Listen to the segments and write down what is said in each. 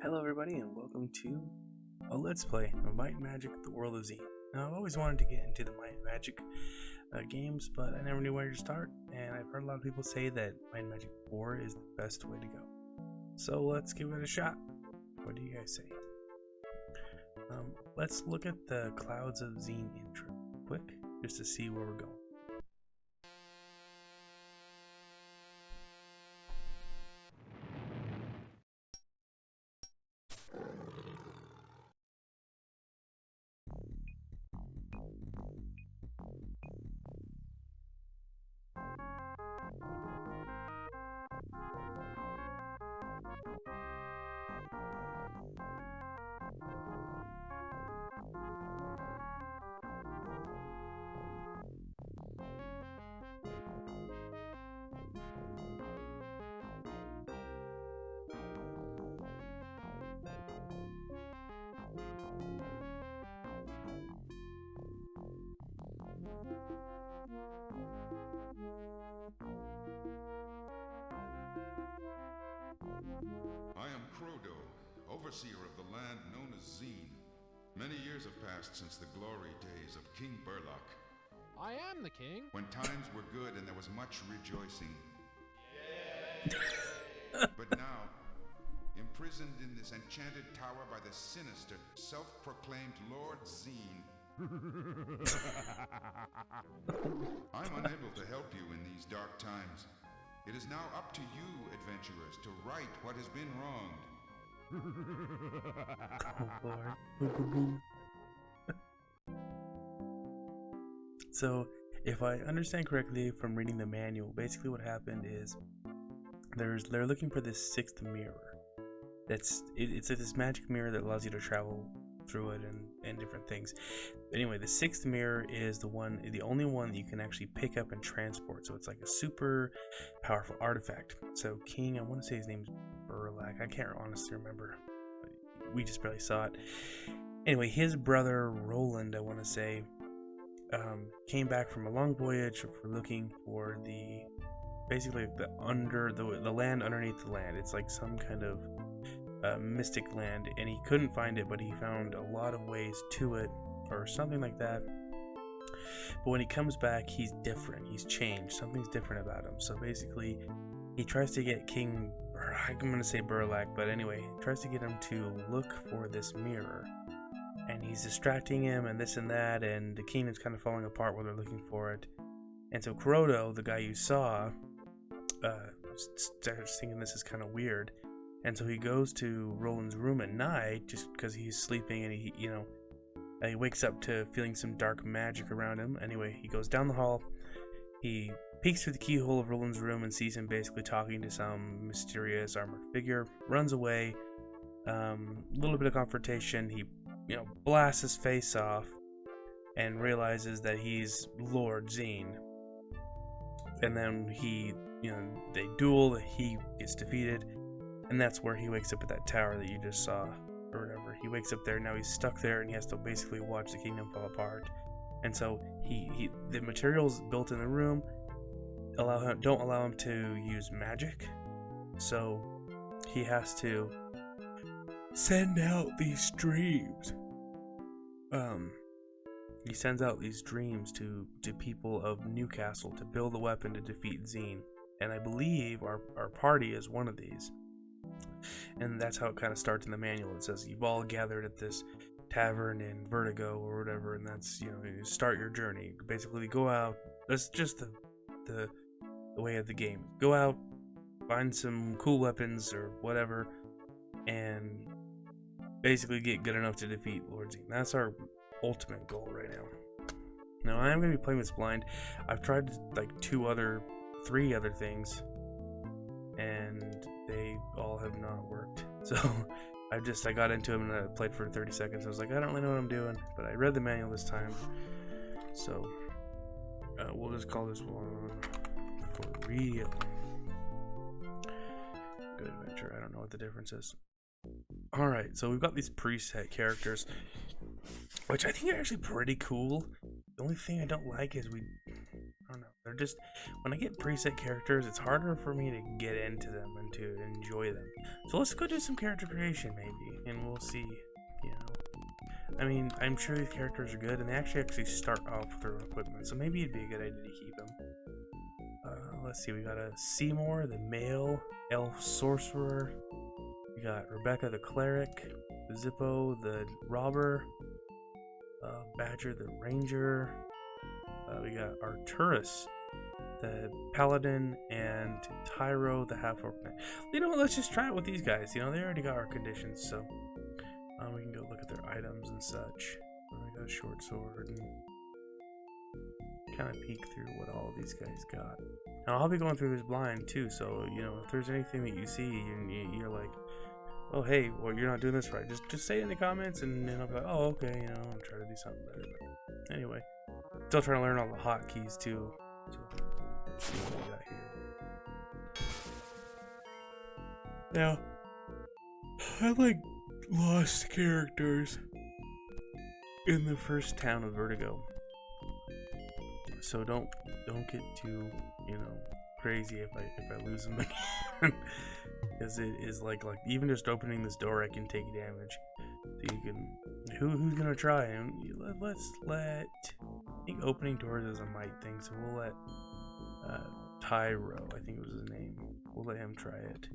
Hello everybody and welcome to a Let's Play of Might and Magic: The World of Xeen. Now I've always wanted to get into the Might and Magic games, but I never knew where to start, and I've heard a lot of people say that Might and Magic 4 is the best way to go. So let's give it a shot. What do you guys say? Let's look at the Clouds of Xeen intro quick, just to see where we're going. I am Crodo, overseer of the land known as Xeen. Many years have passed since the glory days of King Burlock, I am the king. when times were good and there was much rejoicing. But now, imprisoned in this enchanted tower by the sinister, self-proclaimed Lord Xeen, I'm unable to help you in these dark times. It is now up to you, adventurers, to right what has been wronged. So, if I understand correctly from reading the manual, basically what happened is they're looking for this sixth mirror. It's this magic mirror that allows you to travel through it and different things. Anyway, the sixth mirror is the only one that you can actually pick up and transport. So it's like a super powerful artifact. So King, I want to say his name's Burlack. I can't honestly remember. We just barely saw it. Anyway, his brother Roland, I want to say, came back from a long voyage for looking for basically the land underneath the land. It's like some kind of mystic land, and he couldn't find it, but he found a lot of ways to it or something like that. But when he comes back, he's different. He's changed. Something's different about him. So basically he tries to get King I'm gonna say Burlack, but anyway, he tries to get him to look for this mirror, and he's distracting him and this and that, and the kingdom's kind of falling apart while they're looking for it. And so Crodo, the guy you saw, starts thinking this is kind of weird. And so he goes to Roland's room at night just because he's sleeping, and he wakes up to feeling some dark magic around him. Anyway, he goes down the hall. He peeks through the keyhole of Roland's room and sees him basically talking to some mysterious armored figure. Runs away. A little bit of confrontation. He, blasts his face off and realizes that he's Lord Xeen. And then they duel. He gets defeated. And that's where he wakes up at that tower that you just saw, or whatever. He wakes up there, now he's stuck there, and he has to basically watch the kingdom fall apart. And so the materials built in the room don't allow him to use magic. So he has to send out these dreams. He sends out these dreams to people of Newcastle to build a weapon to defeat Xeen. And I believe our party is one of these. And that's how it kind of starts in the manual. It says you've all gathered at this tavern in Vertigo or whatever, and that's you start your journey. Basically, go out. That's just the way of the game. Go out, find some cool weapons or whatever, and basically get good enough to defeat Lord Xeen. That's our ultimate goal right now. Now I am going to be playing this blind. I've tried like 3 other things, and they all have not worked. So I got into them and I played for 30 seconds. I was like, I don't really know what I'm doing, but I read the manual this time. So we'll just call this one for real. Good adventure. I don't know what the difference is. Alright, so we've got these preset characters, which I think are actually pretty cool. The only thing I don't like is I don't know, just when I get preset characters, it's harder for me to get into them and to enjoy them. So let's go do some character creation maybe, and we'll see. You know, I mean, I'm sure these characters are good, and they actually start off with their equipment, so maybe it'd be a good idea to keep them. Let's see, we got a Seymour, the male elf sorcerer. We got Rebecca, the cleric. Zippo, the robber. Badger, the ranger. We got Arturus, the paladin, and Tyro, the half-orc knight. You know what? Let's just try it with these guys. You know, they already got our conditions, so we can go look at their items and such. We got a short sword and kind of peek through what all these guys got. Now I'll be going through this blind too, so you know if there's anything that you see and you're like, oh hey, well you're not doing this right, just say it in the comments, and then I'll be like, oh okay, you know, I'll try to do something better. But anyway, still trying to learn all the hotkeys too. So let's see what we got here. Now, I like lost characters in the first town of Vertigo. So don't get too, you know, crazy if I lose them again, because it is like even just opening this door, I can take damage. So you can, who's gonna try? And let's let, I think opening doors is a might thing, so we'll let Tyro, I think it was his name. We'll let him try it.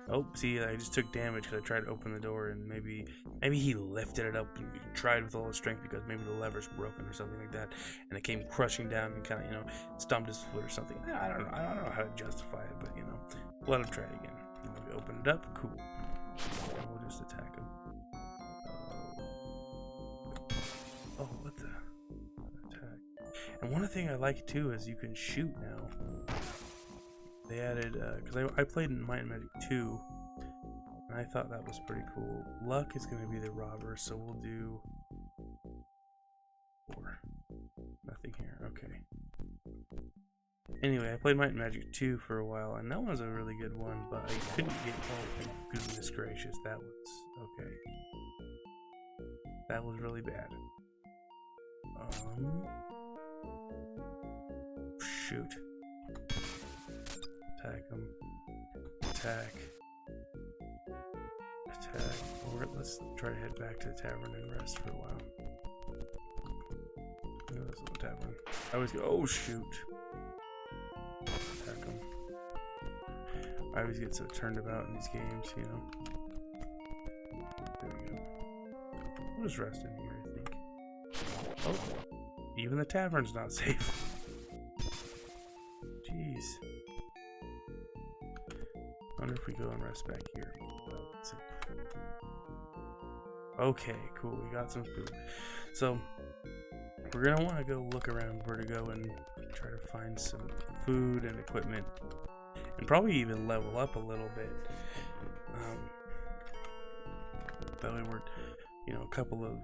Oh, see, I just took damage because I tried to open the door, and maybe he lifted it up and tried with all his strength because maybe the lever's broken or something like that, and it came crushing down and kind of, you know, stomped his foot or something. I don't know how to justify it, but you know, let him try it again. We open it up, cool. And we'll just attack him. Oh, what the attack? And one thing I like too is you can shoot now. They added, because I played in Might and Magic 2, and I thought that was pretty cool. Luck is going to be the robber, so we'll do 4. Nothing here, okay. Anyway, I played Might and Magic 2 for a while, and that was a really good one, but I couldn't get, oh goodness gracious, that was, okay. That was really bad. Shoot. Attack him. Attack. Attack. Or let's try to head back to the tavern and rest for a while. Look at this little tavern. I always go, oh shoot. Attack him. I always get so turned about in these games, you know. There we go. We'll just rest in here, I think. Oh, even the tavern's not safe. Jeez. I wonder if we go and rest back here. Okay, cool. We got some food. So, we're going to want to go look around Vertigo and try to find some food and equipment. And probably even level up a little bit. That way we're, you know, a couple of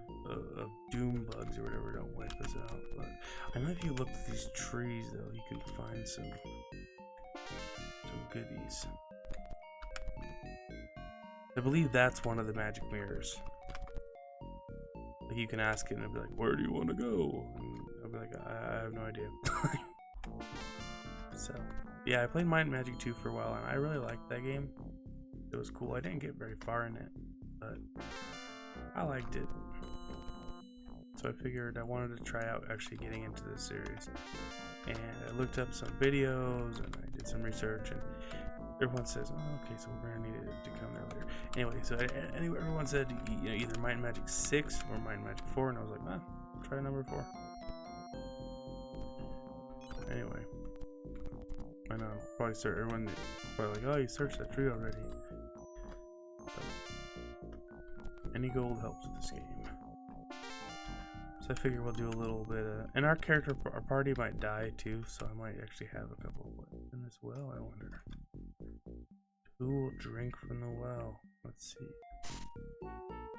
doom bugs or whatever don't wipe us out. But I know if you look at these trees, though, you can find some goodies. I believe that's one of the magic mirrors. Like you can ask it and it'll be like, where do you want to go? And I'll be like, I have no idea. So, yeah, I played Might and Magic 2 for a while and I really liked that game. It was cool. I didn't get very far in it, but I liked it. So I figured I wanted to try out actually getting into this series. And I looked up some videos and I did some research, and everyone says, oh, okay, so we're going to need it to come there later. Anyway, so everyone said, you know, either Might and Magic 6 or Might and Magic 4, and I was like, try number 4. Anyway, I know, probably everyone probably like, oh, you searched that tree already. So, any gold helps with this game. So I figure we'll do a little bit of, and our party might die too, so I might actually have a couple of in this well, I wonder. Who will drink from the well? Let's see.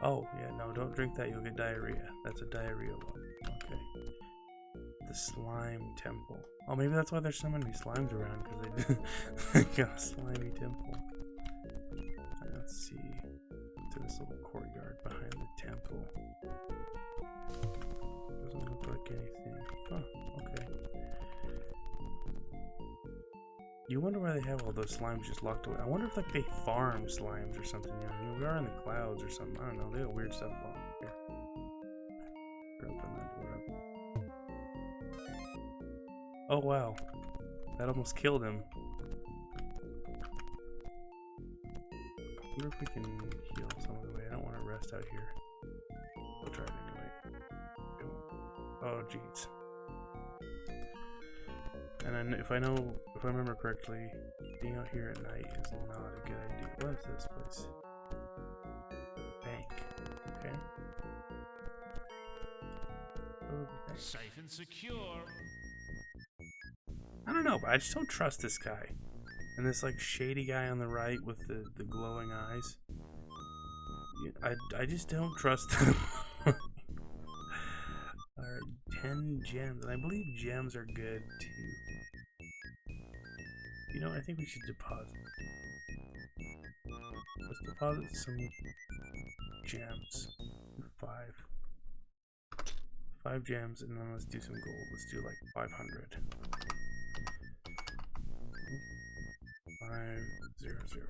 Oh, yeah, no, don't drink that, you'll get diarrhea. That's a diarrhea well. Okay. The slime temple. Oh, maybe that's why there's so many slimes around, because they got a slimy temple. Let's see. To this little courtyard behind the temple. Doesn't look like anything. Oh, okay. You wonder why they have all those slimes just locked away. I wonder if like they farm slimes or something. You know, I mean, we are in the clouds or something. I don't know. They got weird stuff on here. Open that door up. Oh wow, that almost killed him. I wonder if we can heal some of the way. I don't want to rest out here. We'll try it anyway. Oh jeez. And if I remember correctly, being out here at night is not a good idea. What is this place? Bank. Okay. Safe and secure. I don't know, but I just don't trust this guy. And this like shady guy on the right with the glowing eyes. I just don't trust them. Alright, 10 gems. And I believe gems are good too. You know, I think we should deposit. Let's deposit some gems. 5 gems, and then let's do some gold. Let's do like 500. 5003.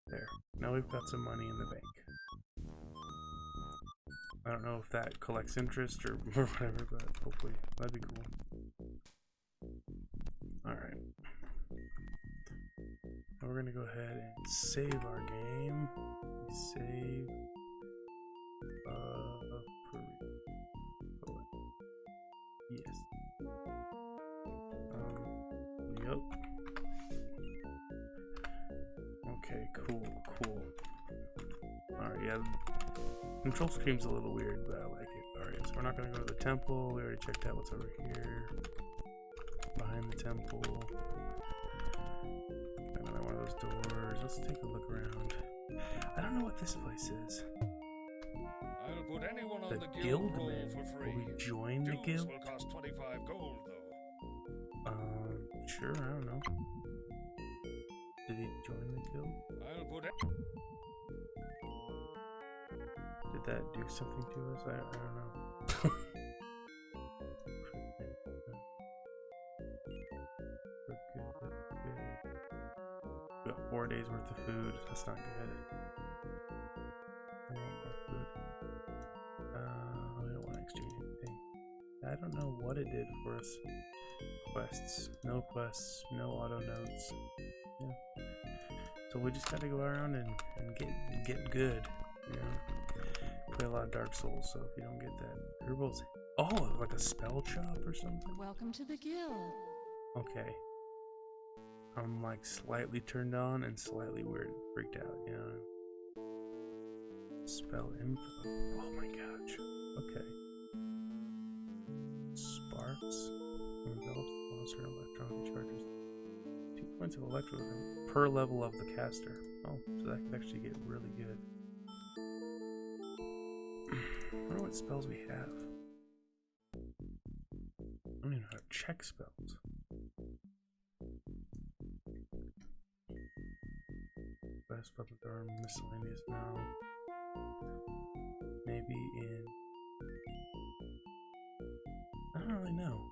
There. Now we've got some money in the bank. I don't know if that collects interest or whatever, but hopefully that'd be cool. Alright. Now we're gonna go ahead and save our game. Save. Yes. Yep. Okay, cool. Alright, yeah. Control screen's a little weird, but I like it. Alright, so we're not gonna go to the temple. We already checked out what's over here. Behind the temple. Another one of those doors. Let's take a look around. I don't know what this place is. I'll put anyone on the guild roll men. for free. Will we join the Dues guild? will cost 25 gold, though. Sure, I don't know. Did he join the guild? I'll put it. Did that do something to us? I don't know. We're good. We got 4 days worth of food. That's not good. I want more food. We don't want to exchange anything. I don't know what it did for us. Quests, no auto notes. Yeah. So we just gotta go around and get good. You know, play a lot of Dark Souls. So if you don't get that, herbals. Oh, like a spell shop or something. Welcome to the guild. Okay. I'm like slightly turned on and slightly freaked out. You know. Spell info. Oh my gosh. Okay. Sparks. Envelops monster electron charges 2 points of electro per level of the caster. Oh, so that could actually get really good. I wonder what spells we have. I don't even know how to check spells. Best public arm, miscellaneous now. Maybe in. I don't really know.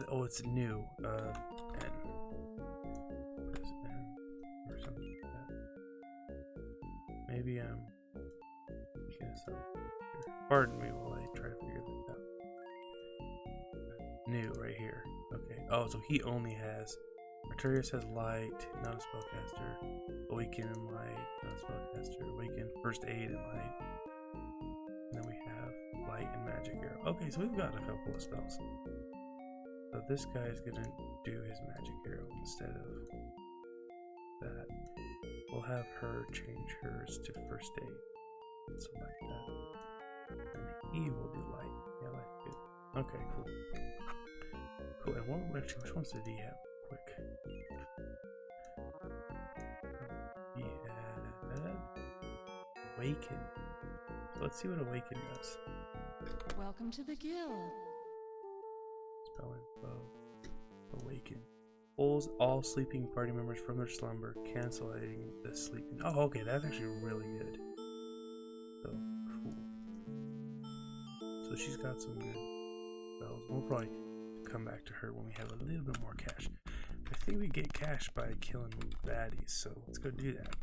Oh, it's new. N. Press N or something like that. Maybe guess up here. Pardon me while I try to figure this out. New right here. Okay. Oh, so he only has. Arturius has light, not a spellcaster. Awaken and light, not a spellcaster. Awaken, first aid and light. And then we have light and magic arrow. Okay, so we've got a couple of spells. So this guy is gonna do his magic arrow instead of that. We'll have her change hers to first aid. So like that. And he will do light. Yeah, light's good. Okay, cool. Cool. And which ones did he have? Quick. He had Awaken. So let's see what Awaken does. Welcome to the guild. Spell info. Awaken. Pulls all sleeping party members from their slumber, canceling the sleeping. Oh, okay, that's actually really good. So cool. So she's got some good spells. We'll probably come back to her when we have a little bit more cash. I think we get cash by killing baddies, so let's go do that.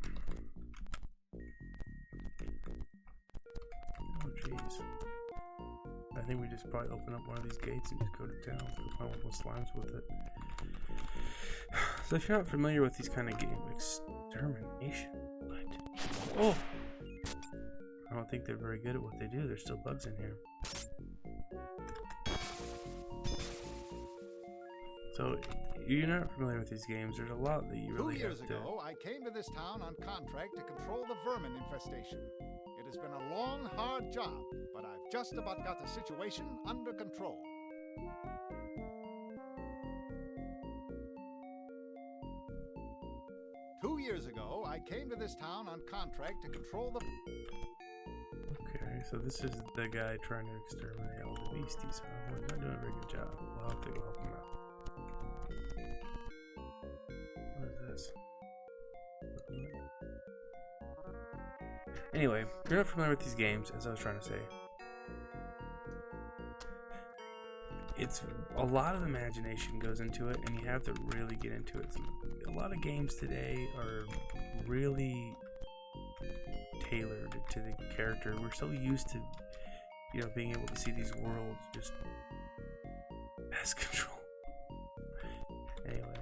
Oh jeez. I think we just probably open up one of these gates and just go to town. Let's go find one of those slimes with it. So if you're not familiar with these kind of games, extermination. What? Oh! I don't think they're very good at what they do. There's still bugs in here. So, if you're not familiar with these games, there's a lot that you really 2 years have to... ago, I came to this town on contract to control the vermin infestation. It has been a long, hard job, but I've just about got the situation under control. Two years ago, I came to this town on contract to control the... Okay, so this is the guy trying to exterminate all the beasties. Well, he's not doing a very good job. We'll have to go help him out. What is this? Anyway, if you're not familiar with these games, as I was trying to say, it's a lot of imagination goes into it, and you have to really get into it. A lot of games today are really tailored to the character. We're so used to, you know, being able to see these worlds just as control. Anyway,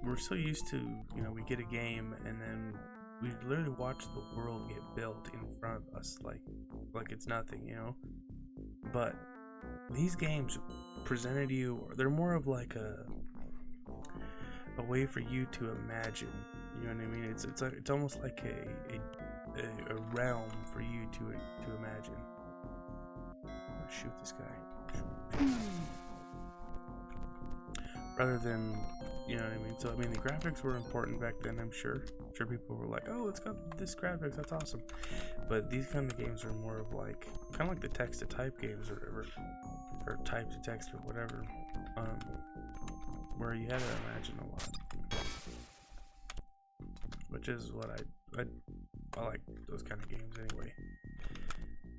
we're so used to, you know, we get a game and then we literally watch the world get built in front of us like it's nothing, you know. But these games presented you, they're more of like a way for you to imagine. You know what I mean? It's almost like a realm for you to imagine. I'm gonna shoot this guy. Rather than, you know what I mean? So I mean, the graphics were important back then. I'm sure people were like, oh, it's got this graphics, that's awesome. But these kind of games are more of like, kind of like the text to type games or whatever, or type to text or whatever, where you had to imagine a lot, which is what I like those kind of games anyway,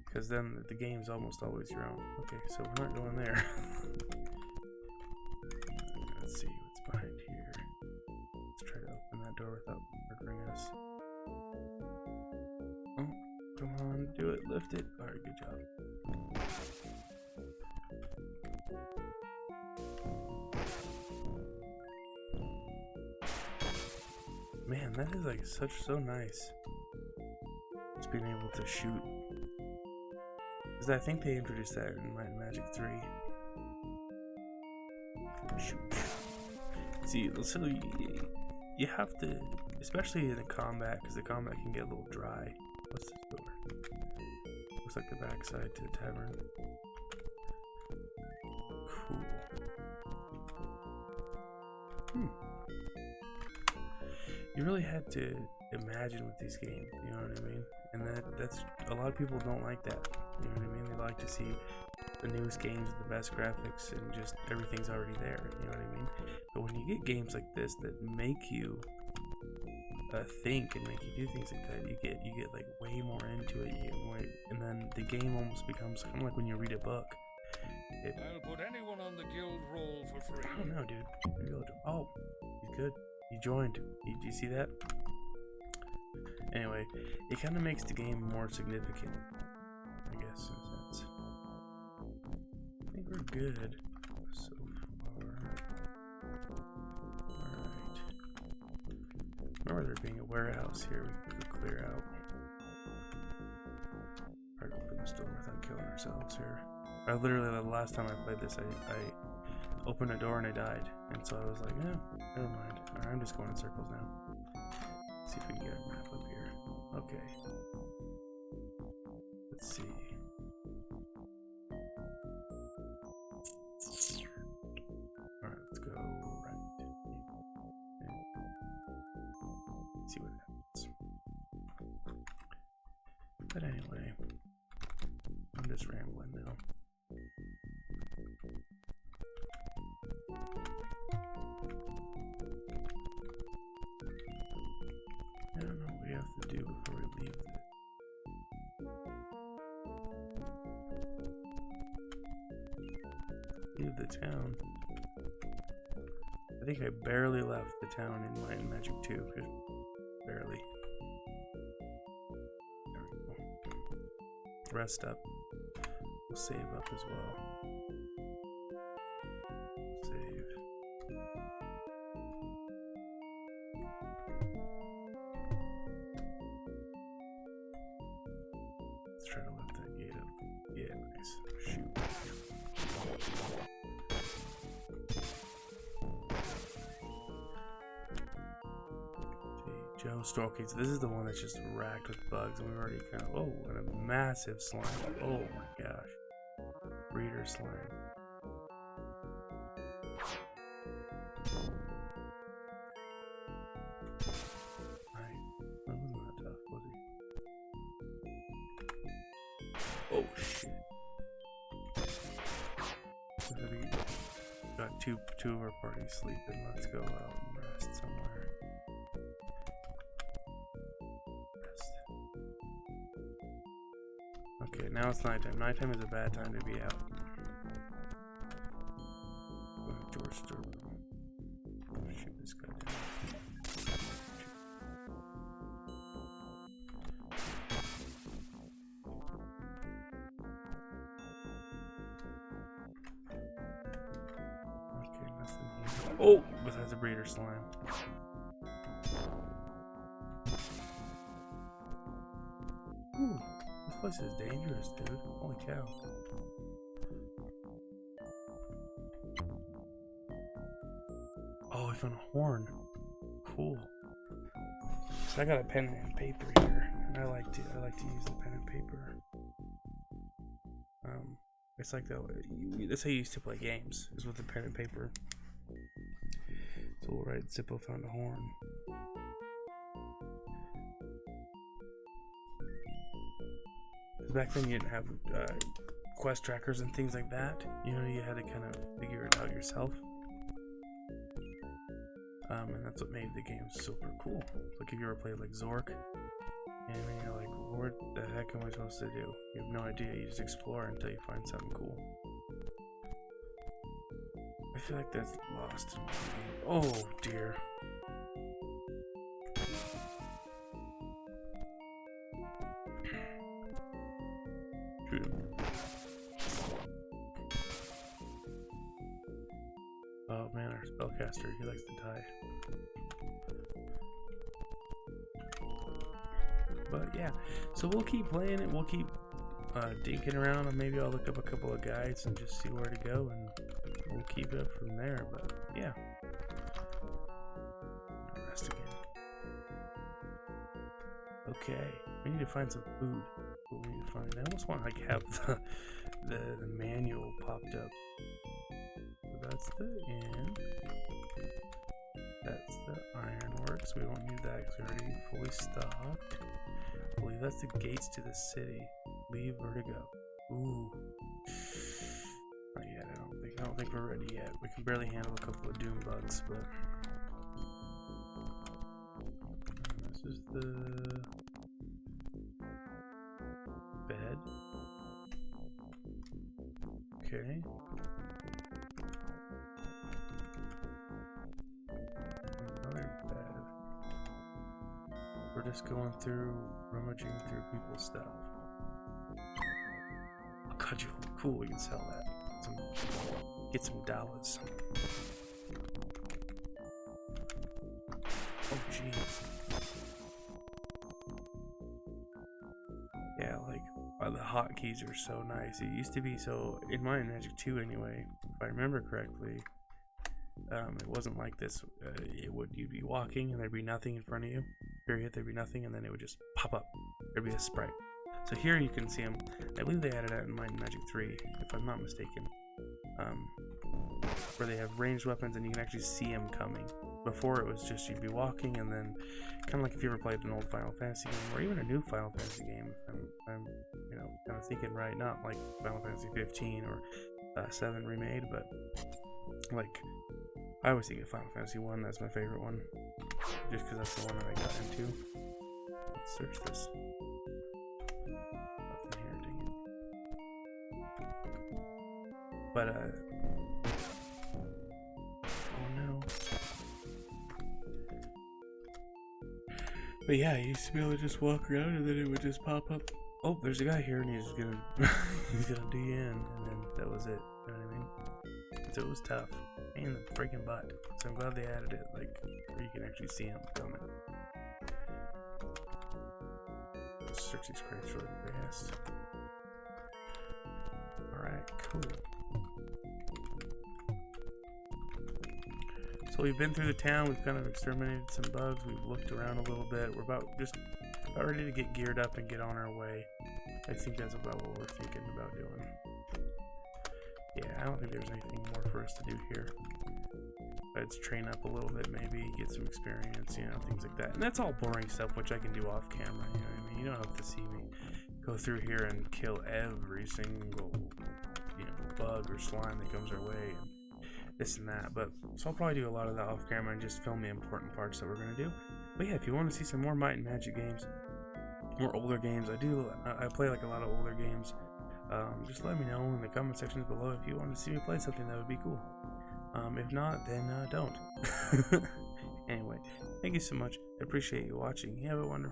because then the game's almost always your own. Okay, so we're not going there. Let's see what's behind here. Let's try to open that door without murdering us. Oh, come on, do it, lift it. Alright, good job. Man, that is like so nice. Just being able to shoot. Because I think they introduced that in Might and Magic 3. Shoot. See, so you have to, especially in the combat, because the combat can get a little dry. What's this door? Looks like the backside to the tavern. Cool. You really had to imagine with these games, you know what I mean? And that's a lot of people don't like that. You know what I mean? They like to see the newest games with the best graphics and just everything's already there. You know what I mean? But when you get games like this that make you think and make you do things like that, you get like way more into it. You get more, and then the game almost becomes kind of like when you read a book. I'll put anyone on the guild roll for free. I don't know, dude. Oh, he's good. He joined. Did you see that? Anyway, it kind of makes the game more significant, I guess, in a sense. I think we're good so far. Alright. Remember there being a warehouse here we could clear out. Alright, open this door without killing ourselves here. I literally, the last time I played this, I opened a door and I died. And so I was like, yeah, never mind. Alright, I'm just going in circles now. Let's see if we can get a map up here. Okay. Let's see. Alright, let's go right. See what happens. But anyway, I'm just rambling now. I don't know what we have to do before we leave this. leave the town. I think I barely left the town in Might and Magic 2. Just barely. There we go. Rest up. We'll save up as well. Save. Let's try to lift that gate up. Yeah, nice. Shoot. Joe Store. Okay, so this is the one that's just racked with bugs, and we've already kind of. Oh, and a massive slime. Oh my gosh. Breeder slime. Right. That wasn't that tough, was he? Oh shit. Got two of our party sleeping. Let's go out and rest somewhere. Okay, now it's nighttime. Nighttime is a bad time to be out. George Sturber. Shoot this guy down. Okay, nothing here. Oh, besides a breeder slime. Ooh. This place is dangerous, dude. Holy cow. Oh, I found a horn. Cool. So I got a pen and paper here, and I like to use the pen and paper. It's like that's how you used to play games, is with the pen and paper. So we'll write Zippo found a horn. Back then you didn't have quest trackers and things like that. You know, you had to kind of figure it out yourself. And that's what made the game super cool. Like if you ever played like Zork, and then you're like, what the heck am I supposed to do? You have no idea. You just explore until you find something cool. I feel like that's lost. Oh dear. Oh man, our spellcaster, he likes to die. But yeah, so we'll keep playing it, we'll keep dinking around, and maybe I'll look up a couple of guides and just see where to go, and we'll keep it from there. But yeah. Rest again. Okay, we need to find some food. What we need to find. I almost want to like have the manual popped up. So that's the inn. That's the ironworks. We won't need that because we're already fully stocked. I believe that's the gates to the city. Leave vertigo. Ooh. Not yet. I don't think we're ready yet. We can barely handle a couple of doom bugs, but this is the bed. Okay. Another bed. We're just going through, rummaging through people's stuff. Oh god, you cool, we can sell that. Get some dollars. Oh jeez. Yeah, like the hotkeys are so nice. It used to be so in Might and Magic 2 anyway, if I remember correctly. It wasn't like this. You'd be walking and there'd be nothing in front of you. Period. There'd be nothing, and then it would just pop up. There'd be a sprite. So here you can see them. I believe they added that in Might and Magic 3, if I'm not mistaken. Where they have ranged weapons and you can actually see them coming. Before it was just you'd be walking, and then kind of like if you ever played an old Final Fantasy game or even a new Final Fantasy game. If I'm kind of thinking right, not like Final Fantasy 15 or 7 remade, but like I always think of Final Fantasy 1. That's my favorite one, just because that's the one that I got into. Let's search this. Nothing here, dang it. But But yeah, I used to be able to just walk around and then it would just pop up. Oh, there's a guy here and he's gonna he's gonna do you in, and then that was it. You know what I mean? So it was tough. In the freaking butt. So I'm glad they added it, like where you can actually see him coming. Let's search these crates really fast. Alright, cool. So we've been through the town, we've kind of exterminated some bugs, we've looked around a little bit, we're about ready to get geared up and get on our way. I think that's about what we're thinking about doing. Yeah, I don't think there's anything more for us to do here. Let's train up a little bit, maybe get some experience, you know, things like that. And that's all boring stuff, which I can do off camera, you know what I mean? You don't have to see me go through here and kill every single, you know, bug or slime that comes our way and this and that. But so I'll probably do a lot of that off camera and just film the important parts that we're gonna do. But yeah, if you want to see some more Might and Magic games, more older games, I play like a lot of older games. Just let me know in the comment sections below if you want to see me play something that would be cool. If not, then don't. Anyway, thank you so much. I appreciate you watching. You have a wonderful